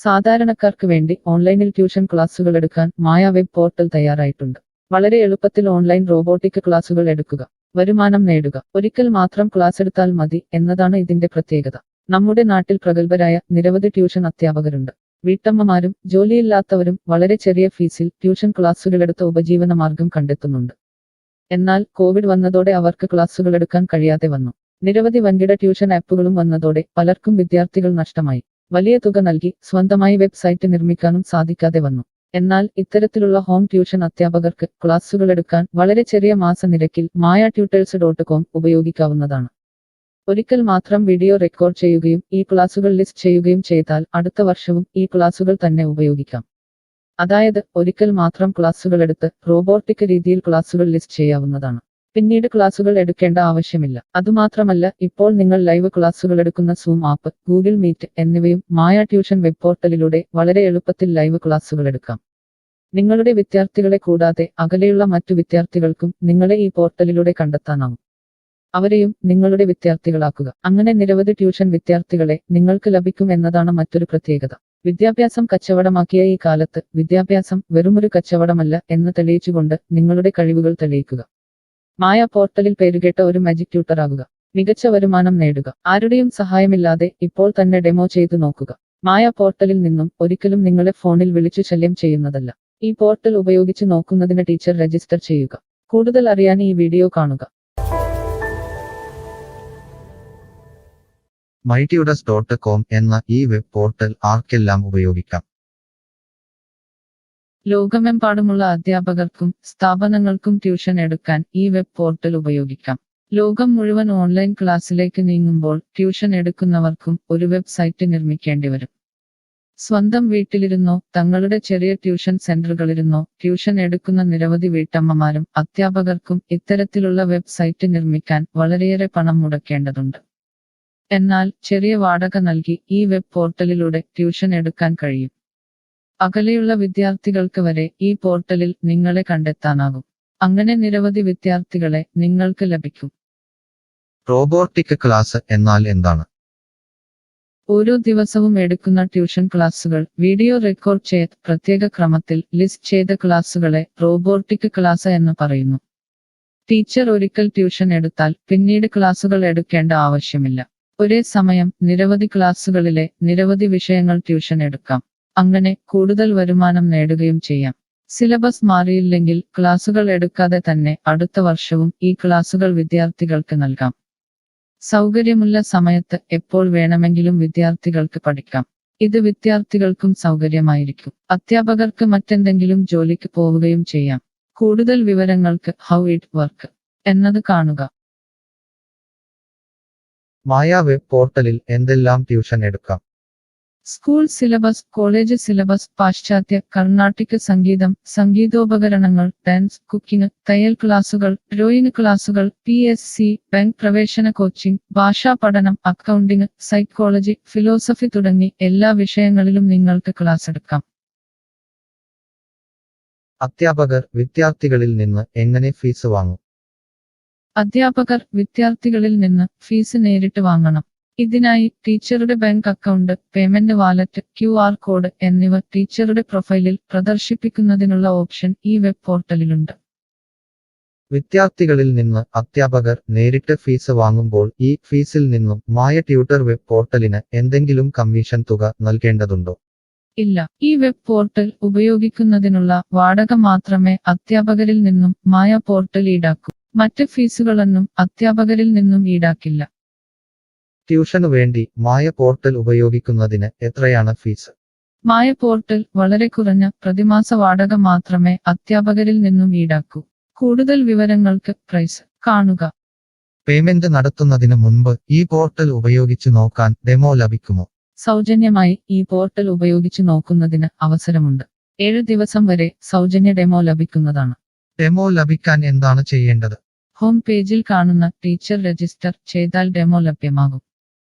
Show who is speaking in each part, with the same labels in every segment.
Speaker 1: സാധാരണക്കാർക്ക് വേണ്ടി ഓൺലൈനിൽ ട്യൂഷൻ ക്ലാസുകൾ എടുക്കാൻ മായ വെബ് പോർട്ടൽ തയ്യാറായിട്ടുണ്ട്. വളരെ എളുപ്പത്തിൽ ഓൺലൈൻ റോബോട്ടിക് ക്ലാസുകൾ എടുക്കുക, വരുമാനം നേടുക. ഒരിക്കൽ മാത്രം ക്ലാസ് എടുത്താൽ മതി എന്നതാണ് ഇതിന്റെ പ്രത്യേകത. നമ്മുടെ നാട്ടിൽ പ്രഗത്ഭരായ നിരവധി ട്യൂഷൻ അധ്യാപകരുണ്ട്. വീട്ടമ്മമാരും ജോലിയില്ലാത്തവരും വളരെ ചെറിയ ഫീസിൽ ട്യൂഷൻ ക്ലാസുകളെടുത്ത് ഉപജീവന മാർഗം കണ്ടെത്തുന്നുണ്ട്. എന്നാൽ കോവിഡ് വന്നതോടെ അവർക്ക് ക്ലാസുകൾ എടുക്കാൻ കഴിയാതെ വന്നു. നിരവധി വൻകിട ട്യൂഷൻ ആപ്പുകളും വന്നതോടെ പലർക്കും വിദ്യാർത്ഥികൾ നഷ്ടമായി. വലിയ തുക നൽകി സ്വന്തമായി വെബ്സൈറ്റ് നിർമ്മിക്കാനും സാധിക്കാതെ വന്നു. എന്നാൽ ഇത്തരത്തിലുള്ള ഹോം ട്യൂഷൻ അധ്യാപകർക്ക് ക്ലാസുകൾ എടുക്കാൻ വളരെ ചെറിയ മാസ നിരക്കിൽ mayatutors.com ഉപയോഗിക്കാവുന്നതാണ്. ഒരിക്കൽ മാത്രം വീഡിയോ റെക്കോർഡ് ചെയ്യുകയും ഈ ക്ലാസുകൾ ലിസ്റ്റ് ചെയ്യുകയും ചെയ്താൽ അടുത്ത വർഷവും ഈ ക്ലാസുകൾ തന്നെ ഉപയോഗിക്കാം. അതായത് ഒരിക്കൽ മാത്രം ക്ലാസുകൾ എടുത്ത് റോബോട്ടിക് രീതിയിൽ ക്ലാസുകൾ ലിസ്റ്റ് ചെയ്യാവുന്നതാണ്. പിന്നീട് ക്ലാസുകൾ എടുക്കേണ്ട ആവശ്യമില്ല. അതുമാത്രമല്ല, ഇപ്പോൾ നിങ്ങൾ ലൈവ് ക്ലാസുകൾ എടുക്കുന്ന സൂം ആപ്പ്, ഗൂഗിൾ മീറ്റ് എന്നിവയും മായ ട്യൂഷൻ വെബ് പോർട്ടലിലൂടെ വളരെ എളുപ്പത്തിൽ ലൈവ് ക്ലാസുകൾ എടുക്കാം. നിങ്ങളുടെ വിദ്യാർത്ഥികളെ കൂടാതെ അകലെയുള്ള മറ്റു വിദ്യാർത്ഥികൾക്കും നിങ്ങളെ ഈ പോർട്ടലിലൂടെ കണ്ടെത്താനാവും. അവരെയും നിങ്ങളുടെ വിദ്യാർത്ഥികളാക്കുക. അങ്ങനെ നിരവധി ട്യൂഷൻ വിദ്യാർത്ഥികളെ നിങ്ങൾക്ക് ലഭിക്കും എന്നതാണ് മറ്റൊരു പ്രത്യേകത. വിദ്യാഭ്യാസം കച്ചവടമാക്കിയ ഈ കാലത്ത് വിദ്യാഭ്യാസം വെറുമൊരു കച്ചവടമല്ല എന്ന് തെളിയിച്ചുകൊണ്ട് നിങ്ങളുടെ കഴിവുകൾ തെളിയിക്കുക. മായ പോർട്ടലിൽ പേരുകേട്ട ഒരു മാജിക് ട്യൂട്ടർ ആകുക. മികച്ച വരുമാനം നേടുക. ആരുടെയും സഹായമില്ലാതെ ഇപ്പോൾ തന്നെ ഡെമോ ചെയ്തു നോക്കുക. മായ പോർട്ടലിൽ നിന്നും ഒരിക്കലും നിങ്ങളെ ഫോണിൽ വിളിച്ചു ശല്യം ചെയ്യുന്നതല്ല. ഈ പോർട്ടൽ ഉപയോഗിച്ച് നോക്കുന്നതിന് ടീച്ചർ രജിസ്റ്റർ ചെയ്യുക. കൂടുതൽ അറിയാൻ ഈ വീഡിയോ കാണുക.
Speaker 2: mytutors.com എന്ന ഈ വെബ് പോർട്ടൽ ആർക്കെല്ലാം ഉപയോഗിക്കാം?
Speaker 1: ലോകമെമ്പാടുമുള്ള അധ്യാപകർക്കും സ്ഥാപനങ്ങൾക്കും ട്യൂഷൻ എടുക്കാൻ ഈ വെബ് പോർട്ടൽ ഉപയോഗിക്കാം. ലോകം മുഴുവൻ ഓൺലൈൻ ക്ലാസ്സിലേക്ക് നീങ്ങുമ്പോൾ ട്യൂഷൻ എടുക്കുന്നവർക്കും ഒരു വെബ്സൈറ്റ് നിർമ്മിക്കേണ്ടി വരും. സ്വന്തം വീട്ടിലിരുന്നോ തങ്ങളുടെ ചെറിയ ട്യൂഷൻ സെന്ററുകളിലിരുന്നോ ട്യൂഷൻ എടുക്കുന്ന നിരവധി വീട്ടമ്മമാരും അധ്യാപകർക്കും ഇത്തരത്തിലുള്ള വെബ്സൈറ്റ് നിർമ്മിക്കാൻ വളരെയേറെ പണം മുടക്കേണ്ടതുണ്ട്. എന്നാൽ ചെറിയ വാടക നൽകി ഈ വെബ് പോർട്ടലിലൂടെ ട്യൂഷൻ എടുക്കാൻ കഴിയും. അകലെയുള്ള വിദ്യാർത്ഥികൾക്ക് വരെ ഈ പോർട്ടലിൽ നിങ്ങളെ കണ്ടെത്താനാകും. അങ്ങനെ നിരവധി വിദ്യാർത്ഥികളെ നിങ്ങൾക്ക് ലഭിക്കും.
Speaker 2: റോബോട്ടിക് ക്ലാസ് എന്നാൽ എന്താണ്?
Speaker 1: ഓരോ ദിവസവും എടുക്കുന്ന ട്യൂഷൻ ക്ലാസുകൾ വീഡിയോ റെക്കോർഡ് ചെയ്ത് പ്രത്യേക ക്രമത്തിൽ ലിസ്റ്റ് ചെയ്ത ക്ലാസുകളെ റോബോട്ടിക് ക്ലാസ് എന്ന് പറയുന്നു. ടീച്ചർ ഒരിക്കൽ ട്യൂഷൻ എടുത്താൽ പിന്നീട് ക്ലാസുകൾ എടുക്കേണ്ട ആവശ്യമില്ല. ഒരേ സമയം നിരവധി ക്ലാസുകളിലെ നിരവധി വിഷയങ്ങൾ ട്യൂഷൻ എടുക്കാം. അങ്ങനെ കൂടുതൽ വരുമാനം നേടുകയും ചെയ്യാം. സിലബസ് മാറിയില്ലെങ്കിൽ ക്ലാസുകൾ എടുക്കാതെ തന്നെ അടുത്ത വർഷവും ഈ ക്ലാസുകൾ വിദ്യാർത്ഥികൾക്ക് നൽകാം. സൗകര്യമുള്ള സമയത്ത് എപ്പോൾ വേണമെങ്കിലും വിദ്യാർത്ഥികൾക്ക് പഠിക്കാം. ഇത് വിദ്യാർത്ഥികൾക്കും സൗകര്യമായിരിക്കും. അധ്യാപകർക്ക് മറ്റെന്തെങ്കിലും ജോലിക്ക് പോവുകയും ചെയ്യാം. കൂടുതൽ വിവരങ്ങൾക്ക് ഹൗ ഇറ്റ് വർക്ക് എന്നത് കാണുക.
Speaker 2: മായ വെബ് പോർട്ടലിൽ എന്തെല്ലാം ട്യൂഷൻ എടുക്കാം?
Speaker 1: സ്കൂൾ സിലബസ്, കോളേജ് സിലബസ്, പാശ്ചാത്യ, കർണാട്ടിക് സംഗീതം, സംഗീതോപകരണങ്ങൾ, ഡാൻസ്, കുക്കിംഗ്, തയ്യൽ ക്ലാസുകൾ, ഡ്രോയിങ് ക്ലാസുകൾ, PSC, ബാങ്ക് പ്രവേശന കോച്ചിംഗ്, ഭാഷാ പഠനം, അക്കൗണ്ടിംഗ്, സൈക്കോളജി, ഫിലോസഫി തുടങ്ങി എല്ലാ വിഷയങ്ങളിലും നിങ്ങൾക്ക് ക്ലാസ് എടുക്കാം.
Speaker 2: അധ്യാപകർ വിദ്യാർത്ഥികളിൽ നിന്ന് എങ്ങനെ ഫീസ് വാങ്ങും?
Speaker 1: അധ്യാപകർ വിദ്യാർത്ഥികളിൽ നിന്ന് ഫീസ് നേരിട്ട് വാങ്ങണം. ഇതിനായി ടീച്ചറുടെ bank account, payment wallet, QR code എന്നിവ ടീച്ചറുടെ പ്രൊഫൈലിൽ പ്രദർശിപ്പിക്കുന്നതിനുള്ള ഓപ്ഷൻ ഈ വെബ് പോർട്ടലിലുണ്ട്.
Speaker 2: വിദ്യാർത്ഥികളിൽ നിന്ന് അധ്യാപകർ നേരിട്ട് ഫീസ് വാങ്ങുമ്പോൾ ഈ ഫീസിൽ നിന്നും മായ ട്യൂട്ടർ വെബ് പോർട്ടലിന് എന്തെങ്കിലും കമ്മീഷൻ തുക നൽകേണ്ടതുണ്ടോ?
Speaker 1: ഇല്ല. ഈ വെബ് പോർട്ടൽ ഉപയോഗിക്കുന്നതിനുള്ള വാടക മാത്രമേ അധ്യാപകരിൽ നിന്നും മായ പോർട്ടൽ ഈടാക്കൂ. മറ്റ് ഫീസുകളൊന്നും അധ്യാപകരിൽ നിന്നും ഈടാക്കില്ല.
Speaker 2: ട്യൂഷനു വേണ്ടി മായ പോർട്ടൽ ഉപയോഗിക്കുന്നതിന് എത്രയാണ് ഫീസ്?
Speaker 1: മായ പോർട്ടൽ വളരെ കുറഞ്ഞ പ്രതിമാസ വാടക മാത്രമേ അധ്യാപകരിൽ നിന്നും ഈടാക്കൂ. കൂടുതൽ വിവരങ്ങൾക്ക് പ്രൈസ് കാണുക.
Speaker 2: പേയ്മെന്റ് നടത്തുന്നതിന് മുൻപ് ഈ പോർട്ടൽ ഉപയോഗിച്ചു നോക്കാൻ ഡെമോ ലഭിക്കുമോ?
Speaker 1: സൗജന്യമായി ഈ പോർട്ടൽ ഉപയോഗിച്ചു നോക്കുന്നതിന് അവസരമുണ്ട്. 7 ദിവസം വരെ സൗജന്യ ഡെമോ ലഭിക്കുന്നതാണ്.
Speaker 2: ഡെമോ ലഭിക്കാൻ എന്താണ് ചെയ്യേണ്ടത്?
Speaker 1: ഹോം പേജിൽ കാണുന്ന ടീച്ചർ രജിസ്റ്റർ ചെയ്താൽ ഡെമോ ലഭ്യമാകും.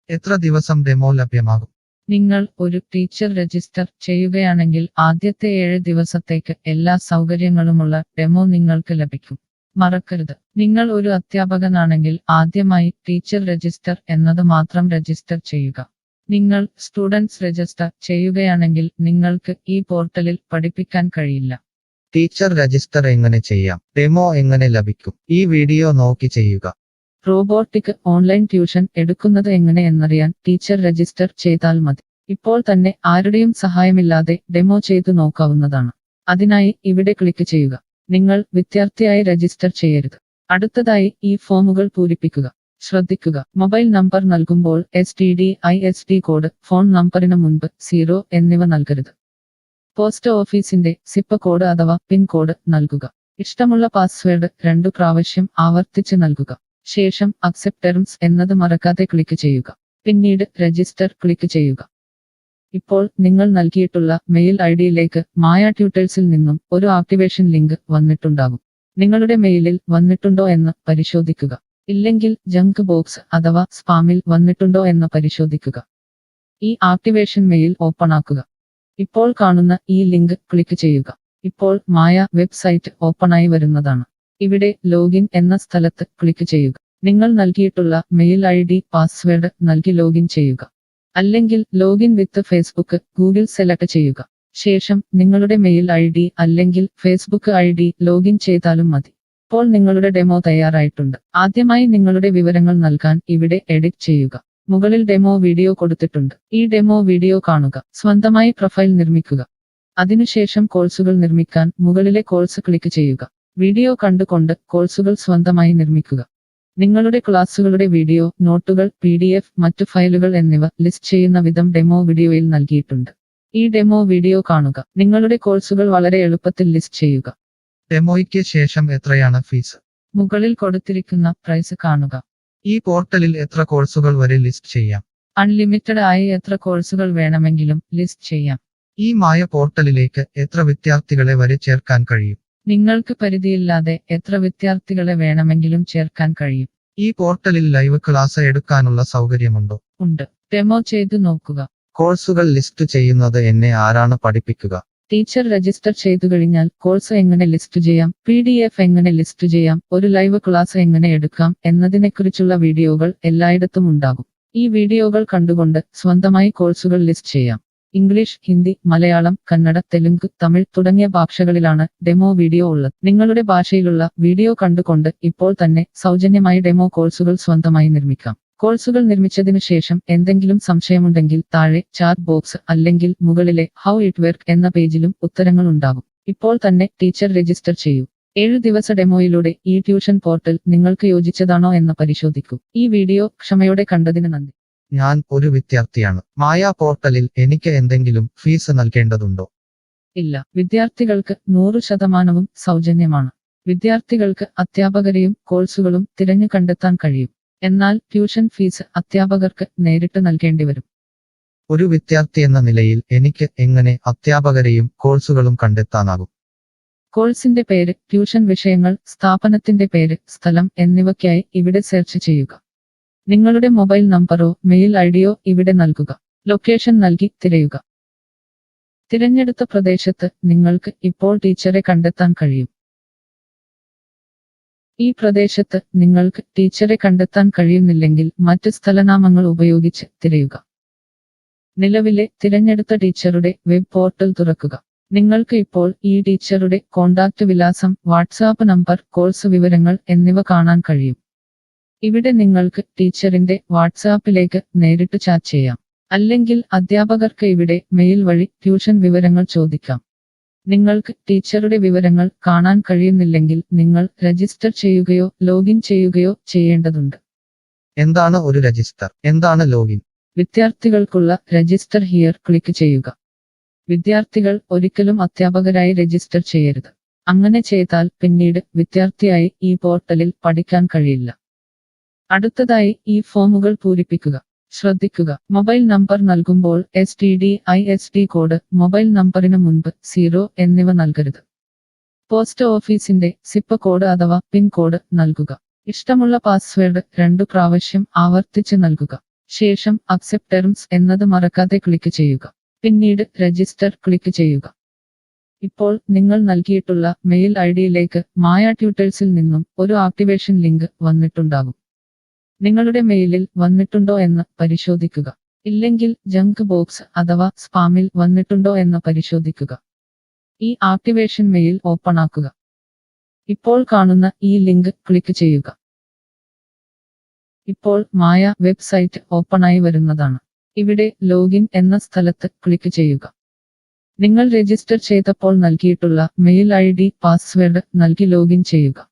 Speaker 2: എത്ര ദിവസം ഡെമോ ലഭ്യമാകും?
Speaker 1: നിങ്ങൾ ഒരു ടീച്ചർ രജിസ്റ്റർ ചെയ്യുകയാണെങ്കിൽ ആദ്യത്തെ 7 ദിവസത്തേക്ക് എല്ലാ സൗകര്യങ്ങളുമുള്ള ഡെമോ നിങ്ങൾക്ക് ലഭിക്കും. മറക്കരുത്, നിങ്ങൾ ഒരു അധ്യാപകനാണെങ്കിൽ ആദ്യമായി ടീച്ചർ രജിസ്റ്റർ എന്നത് മാത്രം രജിസ്റ്റർ ചെയ്യുക. നിങ്ങൾ സ്റ്റുഡൻസ് രജിസ്റ്റർ ചെയ്യുകയാണെങ്കിൽ നിങ്ങൾക്ക് ഈ പോർട്ടലിൽ പഠിപ്പിക്കാൻ കഴിയില്ല.
Speaker 2: ടീച്ചർ രജിസ്റ്റർ എങ്ങനെ ചെയ്യാം? ഡെമോ എങ്ങനെ ലഭിക്കും? ഈ വീഡിയോ നോക്കി ചെയ്യുക.
Speaker 1: റോബോട്ടിക് ഓൺലൈൻ ട്യൂഷൻ എടുക്കുന്നത് എങ്ങനെ എന്നറിയാൻ ടീച്ചർ രജിസ്റ്റർ ചെയ്താൽ മതി. ഇപ്പോൾ തന്നെ ആരുടെയും സഹായമില്ലാതെ ഡെമോ ചെയ്തു നോക്കാവുന്നതാണ്. അതിനായി ഇവിടെ ക്ലിക്ക് ചെയ്യുക. നിങ്ങൾ വിദ്യാർത്ഥിയായി രജിസ്റ്റർ ചെയ്യരുത്. അടുത്തതായി ഈ ഫോമുകൾ പൂരിപ്പിക്കുക. ശ്രദ്ധിക്കുക, മൊബൈൽ നമ്പർ നൽകുമ്പോൾ STD/ISD കോഡ്, ഫോൺ നമ്പറിന് മുൻപ് 0 എന്നിവ നൽകരുത്. പോസ്റ്റ് ഓഫീസിന്റെ സിപ്പ് കോഡ് അഥവാ പിൻ കോഡ് നൽകുക. ഇഷ്ടമുള്ള പാസ്വേഡ് 2 പ്രാവശ്യം ആവർത്തിച്ച് നൽകുക. ശേഷം അക്സെപ്റ്റ് ടേംസ് എന്നത് മറക്കാതെ ക്ലിക്ക് ചെയ്യുക. പിന്നീട് രജിസ്റ്റർ ക്ലിക്ക് ചെയ്യുക. ഇപ്പോൾ നിങ്ങൾ നൽകിയിട്ടുള്ള മെയിൽ ഐഡിയിലേക്ക് മായ ട്യൂട്ടേഴ്സിൽ നിന്നും ഒരു ആക്ടിവേഷൻ ലിങ്ക് വന്നിട്ടുണ്ടാകും. നിങ്ങളുടെ മെയിലിൽ വന്നിട്ടുണ്ടോ എന്ന് പരിശോധിക്കുക. ഇല്ലെങ്കിൽ ജങ്ക് ബോക്സ് അഥവാ സ്പാമിൽ വന്നിട്ടുണ്ടോ എന്ന് പരിശോധിക്കുക. ഈ ആക്ടിവേഷൻ മെയിൽ ഓപ്പൺ ആക്കുക. ഇപ്പോൾ കാണുന്ന ഈ ലിങ്ക് ക്ലിക്ക് ചെയ്യുക. ഇപ്പോൾ മായ വെബ്സൈറ്റ് ഓപ്പണായി വരുന്നതാണ്. ഇവിടെ ലോഗിൻ എന്ന സ്ഥലത്ത് ക്ലിക്ക് ചെയ്യുക. നിങ്ങൾ നൽകിയിട്ടുള്ള മെയിൽ ID, പാസ്വേഡ് നൽകി ലോഗിൻ ചെയ്യുക. അല്ലെങ്കിൽ ലോഗിൻ വിത്ത് ഫേസ്ബുക്ക്, ഗൂഗിൾ സെലക്ട് ചെയ്യുക. ശേഷം നിങ്ങളുടെ മെയിൽ ID അല്ലെങ്കിൽ ഫേസ്ബുക്ക് ID ലോഗിൻ ചെയ്താലും മതി. ഇപ്പോൾ നിങ്ങളുടെ ഡെമോ തയ്യാറായിട്ടുണ്ട്. ആദ്യമായി നിങ്ങളുടെ വിവരങ്ങൾ നൽകാൻ ഇവിടെ എഡിറ്റ് ചെയ്യുക. മുകളിൽ ഡെമോ വീഡിയോ കൊടുത്തിട്ടുണ്ട്. ഈ ഡെമോ വീഡിയോ കാണുക. സ്വന്തമായി പ്രൊഫൈൽ നിർമ്മിക്കുക. അതിനുശേഷം കോഴ്സുകൾ നിർമ്മിക്കാൻ മുകളിലെ കോഴ്സ് ക്ലിക്ക് ചെയ്യുക. വീഡിയോ കണ്ടുകൊണ്ട് കോഴ്സുകൾ സ്വന്തമായി നിർമ്മിക്കുക. നിങ്ങളുടെ ക്ലാസുകളുടെ വീഡിയോ, നോട്ടുകൾ, PDF, മറ്റു ഫയലുകൾ എന്നിവ ലിസ്റ്റ് ചെയ്യുന്ന വിധം ഡെമോ വീഡിയോയിൽ നൽകിയിട്ടുണ്ട്. ഈ ഡെമോ വീഡിയോ കാണുക. നിങ്ങളുടെ കോഴ്സുകൾ വളരെ എളുപ്പത്തിൽ ലിസ്റ്റ് ചെയ്യുക.
Speaker 2: ഡെമോയ്ക്ക് ശേഷം എത്രയാണ് ഫീസ്?
Speaker 1: മുകളിൽ കൊടുത്തിരിക്കുന്ന പ്രൈസ് കാണുക.
Speaker 2: ഈ പോർട്ടലിൽ എത്ര കോഴ്സുകൾ വരെ ലിസ്റ്റ് ചെയ്യാം?
Speaker 1: അൺലിമിറ്റഡ് ആയി എത്ര കോഴ്സുകൾ വേണമെങ്കിലും ലിസ്റ്റ് ചെയ്യാം.
Speaker 2: ഈ മായ പോർട്ടലിലേക്ക് എത്ര വിദ്യാർത്ഥികളെ വരെ ചേർക്കാൻ കഴിയും?
Speaker 1: നിങ്ങൾക്ക് പരിധിയില്ലാതെ എത്ര വിദ്യാർത്ഥികളെ വേണമെങ്കിലും ചേർക്കാൻ കഴിയും.
Speaker 2: ഈ പോർട്ടലിൽ ലൈവ് ക്ലാസ് എടുക്കാനുള്ള സൗകര്യമുണ്ടോ?
Speaker 1: ഉണ്ട്. ഡെമോ ചെയ്തു നോക്കുക.
Speaker 2: കോഴ്സുകൾ ലിസ്റ്റ് ചെയ്യുന്നത് എന്നെ ആരാണ് പഠിപ്പിക്കുക?
Speaker 1: ടീച്ചർ രജിസ്റ്റർ ചെയ്തു കഴിഞ്ഞാൽ കോഴ്സ് എങ്ങനെ ലിസ്റ്റ് ചെയ്യാം, PDF എങ്ങനെ ലിസ്റ്റ് ചെയ്യാം, ഒരു ലൈവ് ക്ലാസ് എങ്ങനെ എടുക്കാം എന്നതിനെക്കുറിച്ചുള്ള വീഡിയോകൾ എല്ലായിടത്തും ഉണ്ടാകും. ഈ വീഡിയോകൾ കണ്ടുകൊണ്ട് സ്വന്തമായി കോഴ്സുകൾ ലിസ്റ്റ് ചെയ്യാം. ഇംഗ്ലീഷ്, ഹിന്ദി, മലയാളം, കന്നഡ, തെലുങ്ക്, തമിഴ് തുടങ്ങിയ ഭാഷകളിലാണ് ഡെമോ വീഡിയോ ഉള്ളത്. നിങ്ങളുടെ ഭാഷയിലുള്ള വീഡിയോ കണ്ടുകൊണ്ട് ഇപ്പോൾ തന്നെ സൗജന്യമായി ഡെമോ കോഴ്സുകൾ സ്വന്തമായി നിർമ്മിക്കാം. കോഴ്സുകൾ നിർമ്മിച്ചതിനു ശേഷം എന്തെങ്കിലും സംശയമുണ്ടെങ്കിൽ താഴെ ചാറ്റ് ബോക്സ് അല്ലെങ്കിൽ മുകളിലെ ഹൗ ഇറ്റ് വർക്ക് എന്ന പേജിലും ഉത്തരങ്ങൾ ഉണ്ടാകും. ഇപ്പോൾ തന്നെ ടീച്ചർ രജിസ്റ്റർ ചെയ്യൂ. 7 ദിവസ ഡെമോയിലൂടെ ഈ ട്യൂഷൻ പോർട്ടൽ നിങ്ങൾക്ക് യോജിച്ചതാണോ എന്ന് പരിശോധിക്കൂ. ഈ വീഡിയോ ക്ഷമയോടെ കണ്ടതിന് നന്ദി.
Speaker 2: ഞാൻ ഒരു വിദ്യാർത്ഥിയാണ്. മായ പോർട്ടലിൽ എനിക്ക് എന്തെങ്കിലും ഫീസ് നൽകേണ്ടതുണ്ടോ?
Speaker 1: ഇല്ല. വിദ്യാർത്ഥികൾക്ക് 100% സൗജന്യമാണ്. വിദ്യാർത്ഥികൾക്ക് അധ്യാപകരെയും കോഴ്സുകളും തിരഞ്ഞു കണ്ടെത്താൻ കഴിയും. എന്നാൽ ട്യൂഷൻ ഫീസ് അധ്യാപകർക്ക് നേരിട്ട് നൽകേണ്ടി വരും.
Speaker 2: ഒരു വിദ്യാർത്ഥി എന്ന നിലയിൽ എനിക്ക് എങ്ങനെ അധ്യാപകരെയും കോഴ്സുകളും കണ്ടെത്താനാകും?
Speaker 1: കോഴ്സിന്റെ പേര്, ട്യൂഷൻ വിഷയങ്ങൾ, സ്ഥാപനത്തിന്റെ പേര്, സ്ഥലം എന്നിവയ്ക്കായി ഇവിടെ സെർച്ച് ചെയ്യുക. നിങ്ങളുടെ മൊബൈൽ നമ്പറോ മെയിൽ ഐഡിയോ ഇവിടെ നൽകുക. ലൊക്കേഷൻ നൽകി തിരയുക. തിരഞ്ഞെടുത്ത പ്രദേശത്ത് നിങ്ങൾക്ക് ഇപ്പോൾ ടീച്ചറെ കണ്ടെത്താൻ കഴിയും. ഈ പ്രദേശത്ത് നിങ്ങൾക്ക് ടീച്ചറെ കണ്ടെത്താൻ കഴിയുന്നില്ലെങ്കിൽ മറ്റ് സ്ഥലനാമങ്ങൾ ഉപയോഗിച്ച് തിരയുക. നിലവിലെ തിരഞ്ഞെടുത്ത ടീച്ചറുടെ വെബ് പോർട്ടൽ തുറക്കുക. നിങ്ങൾക്ക് ഇപ്പോൾ ഈ ടീച്ചറുടെ കോൺടാക്റ്റ് വിലാസം, വാട്സാപ്പ് നമ്പർ, കോഴ്സ് വിവരങ്ങൾ എന്നിവ കാണാൻ കഴിയും. ഇവിടെ നിങ്ങൾക്ക് ടീച്ചറിന്റെ വാട്സാപ്പിലേക്ക് നേരിട്ട് ചാറ്റ് ചെയ്യാം. അല്ലെങ്കിൽ അധ്യാപകർക്ക് ഇവിടെ മെയിൽ വഴി ട്യൂഷൻ വിവരങ്ങൾ ചോദിക്കാം. നിങ്ങൾക്ക് ടീച്ചറുടെ വിവരങ്ങൾ കാണാൻ കഴിയുന്നില്ലെങ്കിൽ നിങ്ങൾ രജിസ്റ്റർ ചെയ്യുകയോ ലോഗിൻ ചെയ്യുകയോ ചെയ്യേണ്ടതുണ്ട്.
Speaker 2: എന്താണ് ഒരു രജിസ്റ്റർ? എന്താണ് ലോഗിൻ?
Speaker 1: വിദ്യാർത്ഥികൾക്കുള്ള രജിസ്റ്റർ ഹിയർ ക്ലിക്ക് ചെയ്യുക. വിദ്യാർത്ഥികൾ ഒരിക്കലും അധ്യാപകരായി രജിസ്റ്റർ ചെയ്യരുത്. അങ്ങനെ ചെയ്താൽ പിന്നീട് വിദ്യാർത്ഥിയായി ഈ പോർട്ടലിൽ പഠിക്കാൻ കഴിയില്ല. അടുത്തതായി ഈ ഫോമുകൾ പൂരിപ്പിക്കുക. ശ്രദ്ധിക്കുക, മൊബൈൽ നമ്പർ നൽകുമ്പോൾ STD/ISD കോഡ്, മൊബൈൽ നമ്പറിന് മുൻപ് 0 എന്നിവ നൽകരുത്. പോസ്റ്റ് ഓഫീസിന്റെ സിപ്പ് കോഡ് അഥവാ പിൻ കോഡ് നൽകുക. ഇഷ്ടമുള്ള പാസ്വേഡ് 2 പ്രാവശ്യം ആവർത്തിച്ച് നൽകുക. ശേഷം അക്സെപ്റ്റ് ടേംസ് എന്നത് മറക്കാതെ ക്ലിക്ക് ചെയ്യുക. പിന്നീട് രജിസ്റ്റർ ക്ലിക്ക് ചെയ്യുക. ഇപ്പോൾ നിങ്ങൾ നൽകിയിട്ടുള്ള മെയിൽ ഐഡിയിലേക്ക് മായ ട്യൂട്ടേഴ്സിൽ നിന്നും ഒരു ആക്ടിവേഷൻ ലിങ്ക് വന്നിട്ടുണ്ടാകും. നിങ്ങളുടെ മെയിലിൽ വന്നിട്ടുണ്ടോ എന്ന് പരിശോധിക്കുക. ഇല്ലെങ്കിൽ ജങ്ക് ബോക്സ് അഥവാ സ്പാമിൽ വന്നിട്ടുണ്ടോ എന്ന് പരിശോധിക്കുക. ഈ ആക്ടിവേഷൻ മെയിൽ ഓപ്പൺ ആക്കുക. ഇപ്പോൾ കാണുന്ന ഈ ലിങ്ക് ക്ലിക്ക് ചെയ്യുക. ഇപ്പോൾ മായ വെബ്സൈറ്റ് ഓപ്പണായി വരുന്നതാണ്. ഇവിടെ ലോഗിൻ എന്ന സ്ഥലത്ത് ക്ലിക്ക് ചെയ്യുക. നിങ്ങൾ രജിസ്റ്റർ ചെയ്തപ്പോൾ നൽകിയിട്ടുള്ള മെയിൽ ID പാസ്വേഡ് നൽകി ലോഗിൻ ചെയ്യുക.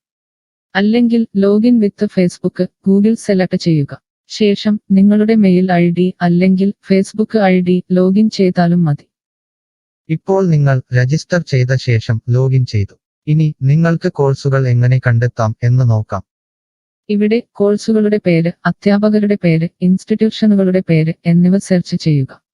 Speaker 1: അല്ലെങ്കിൽ ലോഗിൻ വിത്ത് ഫേസ്ബുക്ക് ഗൂഗിൾ സെലക്ട് ചെയ്യുക. ശേഷം നിങ്ങളുടെ മെയിൽ ID അല്ലെങ്കിൽ ഫേസ്ബുക്ക് ID ലോഗിൻ ചെയ്താലും മതി.
Speaker 2: ഇപ്പോൾ നിങ്ങൾ രജിസ്റ്റർ ചെയ്ത ശേഷം ലോഗിൻ ചെയ്തു. ഇനി നിങ്ങൾക്ക് കോഴ്സുകൾ എങ്ങനെ കണ്ടെത്താം എന്ന് നോക്കാം.
Speaker 1: ഇവിടെ കോഴ്സുകളുടെ പേര്, അധ്യാപകരുടെ പേര്, ഇൻസ്റ്റിറ്റ്യൂഷനുകളുടെ പേര് എന്നിവ സെർച്ച് ചെയ്യുക.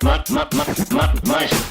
Speaker 3: Mush.